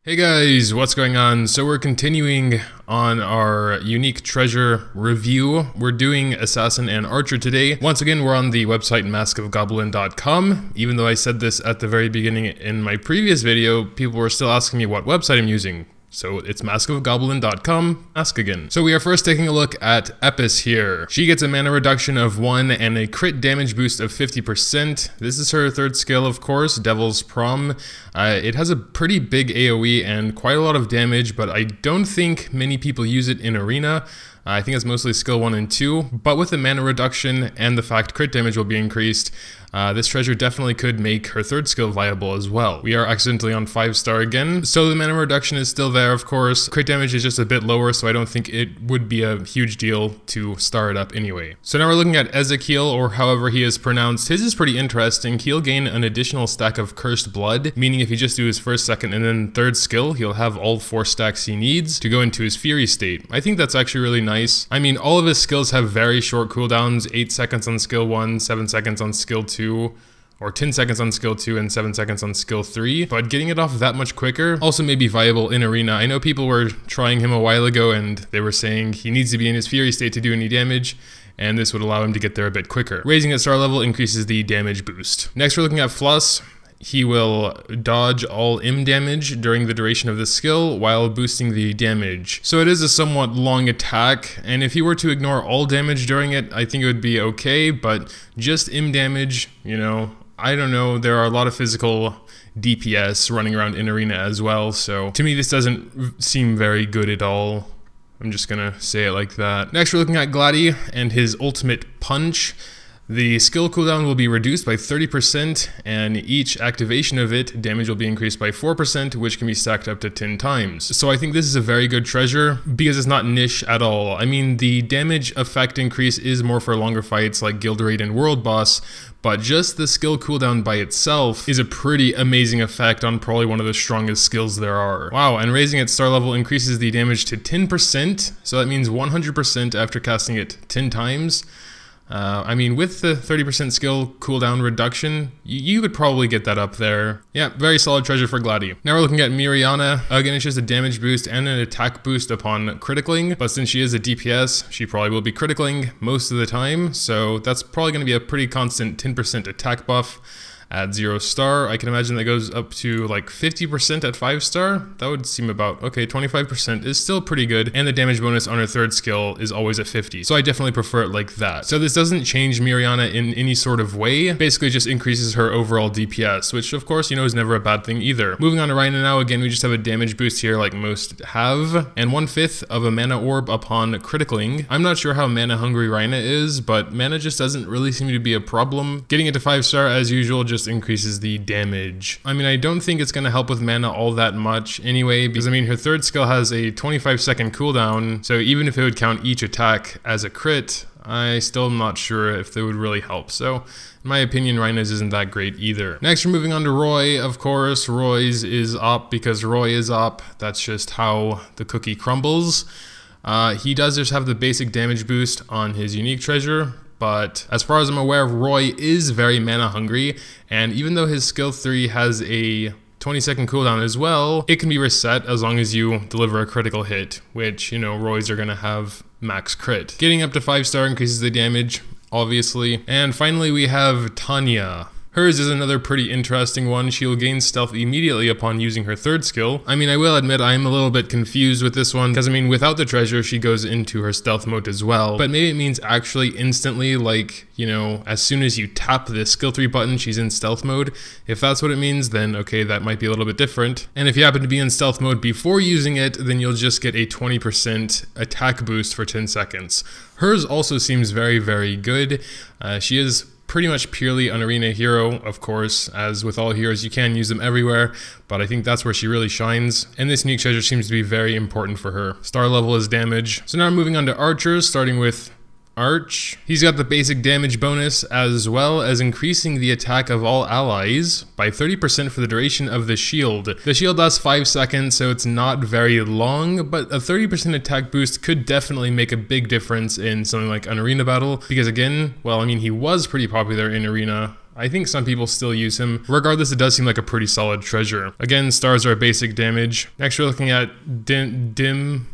Hey guys, what's going on? So we're continuing on our unique treasure review. We're doing Assassin and Archer today. Once again, we're on the website maskofgoblin.com. Even though I said this at the very beginning in my previous video, people were still asking me what website I'm using. So it's maskofgoblin.com, ask again. So we are first taking a look at Epis here. She gets a mana reduction of 1 and a crit damage boost of 50%. This is her third skill, of course, Devil's Prom. It has a pretty big AoE and quite a lot of damage, but I don't think many people use it in Arena. I think it's mostly skill 1 and 2, but with the mana reduction and the fact crit damage will be increased, this treasure definitely could make her third skill viable as well. We are accidentally on 5-star again, so the mana reduction is still there, of course. Crit damage is just a bit lower, so I don't think it would be a huge deal to star it up anyway. So now we're looking at Ezekiel, or however he is pronounced. His is pretty interesting. He'll gain an additional stack of Cursed Blood, meaning if he just do his first, second, and then third skill, he'll have all 4 stacks he needs to go into his Fury state. I think that's actually really nice. I mean, all of his skills have very short cooldowns, 8 seconds on skill 1, 7 seconds on skill 2, or 10 seconds on skill 2 and 7 seconds on skill 3, but getting it off that much quicker also may be viable in Arena. I know people were trying him a while ago and they were saying he needs to be in his Fury state to do any damage, and this would allow him to get there a bit quicker. Raising at star level increases the damage boost. Next we're looking at Fluss. He will dodge all M damage during the duration of the skill while boosting the damage. So it is a somewhat long attack, and if he were to ignore all damage during it, I think it would be okay, but just M damage, you know, I don't know, there are a lot of physical DPS running around in Arena as well, so to me this doesn't seem very good at all. I'm just gonna say it like that. Next we're looking at Gladdie and his ultimate punch. The skill cooldown will be reduced by 30%, and each activation of it, damage will be increased by 4%, which can be stacked up to 10 times. So I think this is a very good treasure, because it's not niche at all. I mean, the damage effect increase is more for longer fights like Guild Raid and World Boss, but just the skill cooldown by itself is a pretty amazing effect on probably one of the strongest skills there are. Wow, and raising its star level increases the damage to 10%, so that means 100% after casting it 10 times. I mean, with the 30% skill cooldown reduction, you could probably get that up there. Yeah, very solid treasure for Gladdie. Now we're looking at Miru. Again, it's just a damage boost and an attack boost upon criticling, but since she is a DPS, she probably will be criticling most of the time, so that's probably going to be a pretty constant 10% attack buff. At 0-star, I can imagine that goes up to like 50% at 5-star. That would seem about, okay, 25% is still pretty good, and the damage bonus on her third skill is always at 50, so I definitely prefer it like that. So this doesn't change Miru in any sort of way, basically just increases her overall DPS, which of course, you know, is never a bad thing either. Moving on to Rhino now, again, we just have a damage boost here like most have, and 1/5 of a mana orb upon criticling. I'm not sure how mana hungry Rhino is, but mana just doesn't really seem to be a problem. Getting it to 5-star as usual just increases the damage. I mean, I don't think it's going to help with mana all that much anyway, because I mean, her third skill has a 25-second cooldown, so even if it would count each attack as a crit, I still am not sure if they would really help. So in my opinion, Rhino's isn't that great either. Next, we're moving on to Roy. Of course, Roy's is up because Roy is up. That's just how the cookie crumbles. He does just have the basic damage boost on his unique treasure, but as far as I'm aware, Roy is very mana hungry, and even though his skill 3 has a 20-second cooldown as well, it can be reset as long as you deliver a critical hit, which, you know, Roy's are gonna have max crit. Getting up to 5-star increases the damage, obviously. And finally, we have Tanya. Hers is another pretty interesting one. She'll gain stealth immediately upon using her third skill. I mean, I will admit I'm a little bit confused with this one, because I mean, without the treasure, she goes into her stealth mode as well. But maybe it means actually instantly, like, you know, as soon as you tap the skill 3 button, she's in stealth mode. If that's what it means, then okay, that might be a little bit different. And if you happen to be in stealth mode before using it, then you'll just get a 20% attack boost for 10 seconds. Hers also seems very, very good. She is pretty much purely an arena hero, of course. As with all heroes, you can use them everywhere, but I think that's where she really shines, and this unique treasure seems to be very important for her. Star level is damage. So now I'm moving on to archers, starting with Arch. He's got the basic damage bonus as well as increasing the attack of all allies by 30% for the duration of the shield. The shield lasts 5 seconds, so it's not very long, but a 30% attack boost could definitely make a big difference in something like an arena battle, because again, well, I mean, he was pretty popular in arena. I think some people still use him. Regardless, it does seem like a pretty solid treasure. Again, stars are basic damage. Next, we're looking at Dim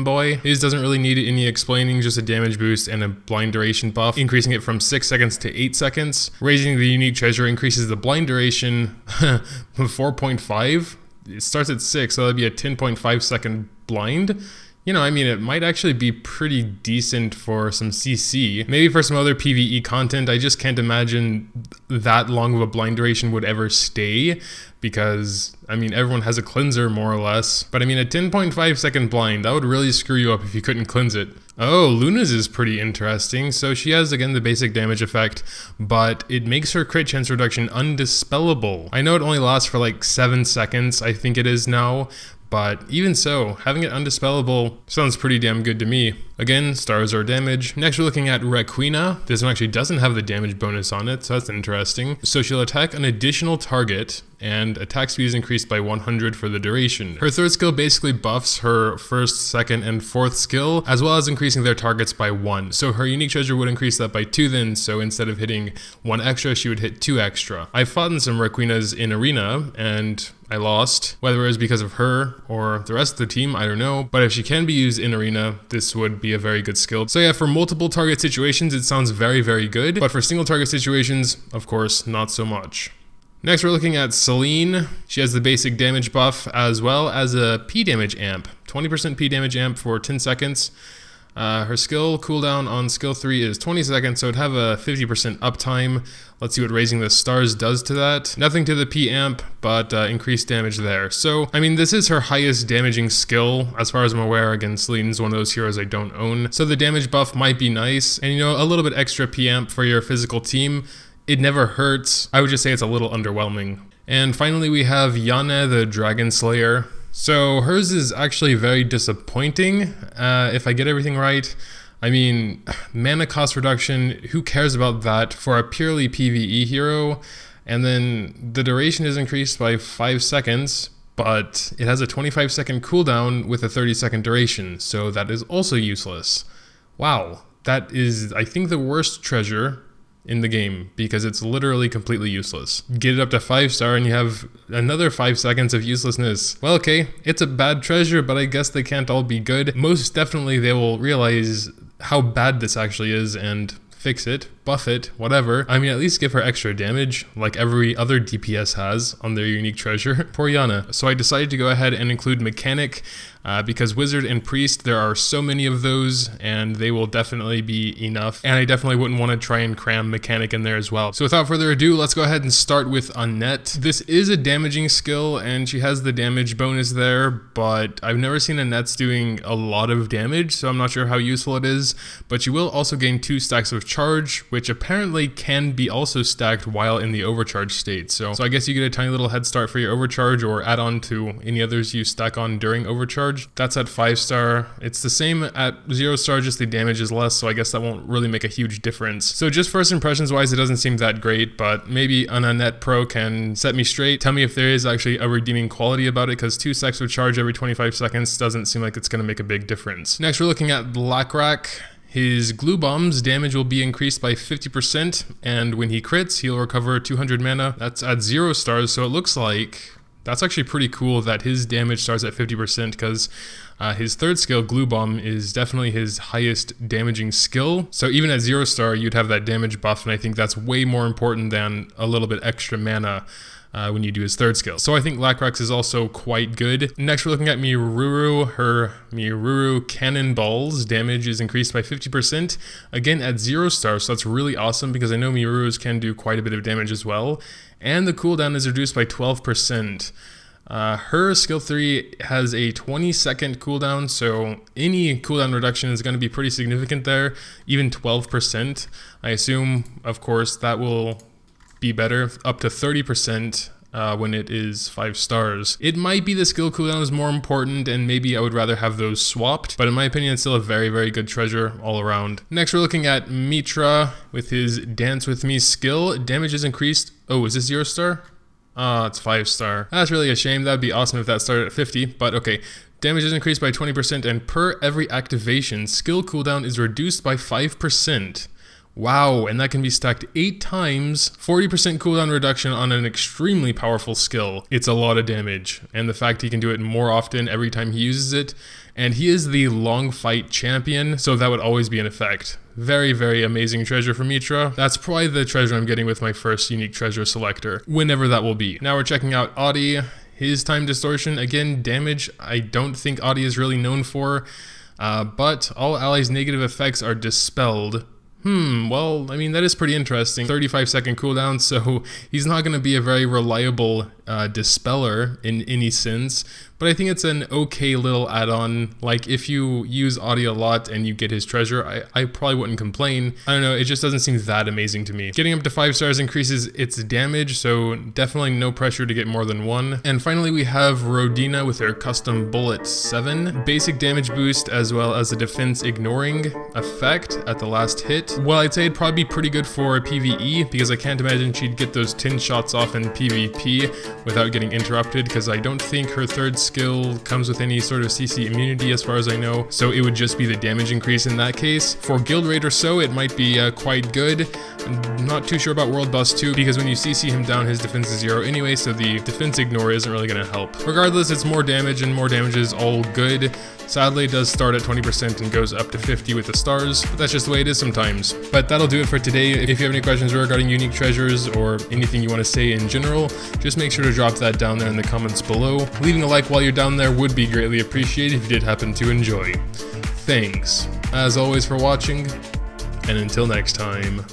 Boy. His doesn't really need any explaining, just a damage boost and a blind duration buff, increasing it from 6 seconds to 8 seconds. Raising the unique treasure increases the blind duration 4.5. It starts at 6, so that'd be a 10.5 second blind. You know, I mean, it might actually be pretty decent for some CC. Maybe for some other PvE content. I just can't imagine that long of a blind duration would ever stay, because, I mean, everyone has a cleanser more or less. But I mean, a 10.5 second blind, that would really screw you up if you couldn't cleanse it. Oh, Luna's is pretty interesting. So she has, again, the basic damage effect, but it makes her crit chance reduction undispellable. I know it only lasts for like 7 seconds, I think it is now, but even so, having it undispellable sounds pretty damn good to me. Again, stars are damage. Next, we're looking at Weena. This one actually doesn't have the damage bonus on it, so that's interesting. So she'll attack an additional target, and attack speed is increased by 100 for the duration. Her third skill basically buffs her first, second, and fourth skill, as well as increasing their targets by 1. So her unique treasure would increase that by 2 then, so instead of hitting 1 extra, she would hit 2 extra. I've fought in some Weenas in arena, and I lost. Whether it was because of her or the rest of the team, I don't know. But if she can be used in arena, this would be a very good skill. So yeah, for multiple target situations, it sounds very, very good. But for single target situations, of course, not so much. Next, we're looking at Selene. She has the basic damage buff as well as a P damage amp. 20% P damage amp for 10 seconds. Her skill cooldown on skill 3 is 20 seconds, so it'd have a 50% uptime. Let's see what raising the stars does to that. Nothing to the P amp, but increased damage there. So, I mean, this is her highest damaging skill, as far as I'm aware. Again, Selene's one of those heroes I don't own. So the damage buff might be nice, and you know, a little bit extra P amp for your physical team. It never hurts. I would just say it's a little underwhelming. And finally, we have Jana, the Dragon Slayer. So hers is actually very disappointing, if I get everything right. I mean, mana cost reduction, who cares about that for a purely PvE hero? And then the duration is increased by 5 seconds, but it has a 25-second cooldown with a 30-second duration, so that is also useless. Wow, that is, I think, the worst treasure in the game, because it's literally completely useless. Get it up to 5-star and you have another 5 seconds of uselessness. Well, okay, it's a bad treasure, but I guess they can't all be good. Most definitely they will realize how bad this actually is and fix it, buff it, whatever. I mean, at least give her extra damage, like every other DPS has on their unique treasure. Poor Jana. So I decided to go ahead and include Mechanic, because Wizard and Priest, there are so many of those, and they will definitely be enough. And I definitely wouldn't want to try and cram Mechanic in there as well. So without further ado, let's go ahead and start with Annette. This is a damaging skill, and she has the damage bonus there, but I've never seen Annette's doing a lot of damage, so I'm not sure how useful it is. But you will also gain 2 stacks of charge, which apparently can be also stacked while in the overcharge state. So I guess you get a tiny little head start for your overcharge, or add on to any others you stack on during overcharge. That's at 5-star. It's the same at 0-star, just the damage is less, so I guess that won't really make a huge difference. So just first impressions wise, it doesn't seem that great, but maybe an Annette Pro can set me straight, tell me if there is actually a redeeming quality about it, because 2 stacks of charge every 25 seconds doesn't seem like it's going to make a big difference. Next, we're looking at Blackrock. His glue bomb's damage will be increased by 50%, and when he crits, he'll recover 200 mana. That's at 0 stars, so it looks like that's actually pretty cool that his damage starts at 50%, because his third skill, Glue Bomb, is definitely his highest damaging skill. So even at 0-star, you'd have that damage buff, and I think that's way more important than a little bit extra mana when you do his third skill. So I think Blackrock's is also quite good. Next, we're looking at Miru. Her Miru Cannonball's damage is increased by 50%, again at 0-star, so that's really awesome, because I know Miru's can do quite a bit of damage as well. And the cooldown is reduced by 12%. Her skill 3 has a 20-second cooldown, so any cooldown reduction is going to be pretty significant there, even 12%. I assume, of course, that will be better, up to 30% when it is 5 stars. It might be the skill cooldown is more important, and maybe I would rather have those swapped, but in my opinion, it's still a very, very good treasure all around. Next, we're looking at Mitra with his Dance With Me skill. Damage is increased. Oh, is this 0-star? It's 5-star. That's really a shame. That'd be awesome if that started at 50, but okay. Damage is increased by 20%, and per every activation, skill cooldown is reduced by 5%. Wow, and that can be stacked 8 times, 40% cooldown reduction on an extremely powerful skill. It's a lot of damage, and the fact he can do it more often every time he uses it, and he is the long fight champion, so that would always be in effect. Very, very amazing treasure for Mitra. That's probably the treasure I'm getting with my first unique treasure selector, whenever that will be. Now we're checking out Audie. His time distortion, again, damage I don't think Audie is really known for, but all allies' negative effects are dispelled. Well, I mean, that is pretty interesting. 35-second cooldown, so he's not going to be a very reliable dispeller in any sense, but I think it's an okay little add-on. Like, if you use Audie a lot and you get his treasure, I probably wouldn't complain. I don't know, it just doesn't seem that amazing to me. Getting up to 5 stars increases its damage, so definitely no pressure to get more than 1. And finally, we have Rodina with her custom bullet 7. Basic damage boost as well as a defense ignoring effect at the last hit. Well, I'd say it'd probably be pretty good for PvE, because I can't imagine she'd get those 10 shots off in PvP without getting interrupted, because I don't think her third skill comes with any sort of CC immunity as far as I know, so it would just be the damage increase in that case. For guild raid or so, it might be quite good. I'm not too sure about World Boss 2, because when you CC him down, his defense is 0 anyway, so the defense ignore isn't really going to help. Regardless, it's more damage, and more damage is all good. Sadly, it does start at 20% and goes up to 50 with the stars, but that's just the way it is sometimes. But that'll do it for today. If you have any questions regarding unique treasures or anything you want to say in general, just make sure to drop that down there in the comments below. Leaving a like while you're down there would be greatly appreciated if you did happen to enjoy. Thanks, as always, for watching, and until next time.